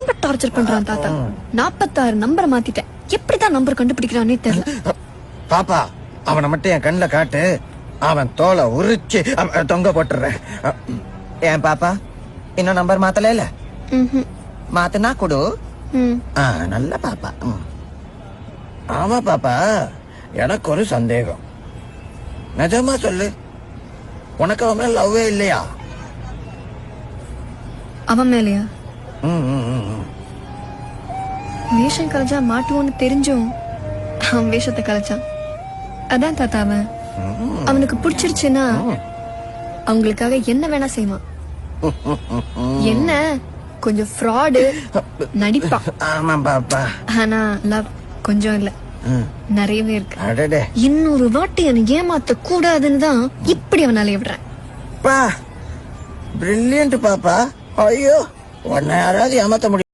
ரொம்ப டார்ச்சர் பண்றான் தாத்தா. 46 நம்பரை மாத்திட்டேன். எப்படிதான் நம்பர் கண்டுபிடிக்கிறானே தெரியல. பாப்பா அவனை மட்டும் என் கண்ணுல காட்டு, அவன் தோலை உரிச்சு தொங்க போட்டுறேன். ஏன் பாப்பா இன்னும் நம்பர் மாத்தல இல்ல? மாத்தனா கொடு. நல்ல பாப்பா. ஆமா பாப்பா, எனக்கு ஒரு சந்தேகம். நிஜமா சொல்லு, உனக்கு அவன் மேல லவ்வே இல்லையா? அவன் மேலையா? வேஷம் கலைச்சா மாட்டுவோன்னு தெரிஞ்சும் அவன் வேஷத்தை கலைச்சான். அதான் தாத்தா, அவன் அவனுக்கு பிடிச்சிருச்சுன்னா அவங்களுக்காக என்ன வேணா செய்வான். என்ன கொஞ்சம் ஃப்ராடு நடிப்பா. ஆமா பாப்பா. ஆனா லவ் கொஞ்சம் இல்ல, நிறையவே இருக்கு. அடடே, இன்னொரு வாட்டி அவன் ஏமாத்த கூடாதுன்னு தான் இப்படி அவனால விடுறேன். பிரில்லியன்ட் பாப்பா. ஐயோ, உன்னை யாராவது ஏமாத்த முடியும்?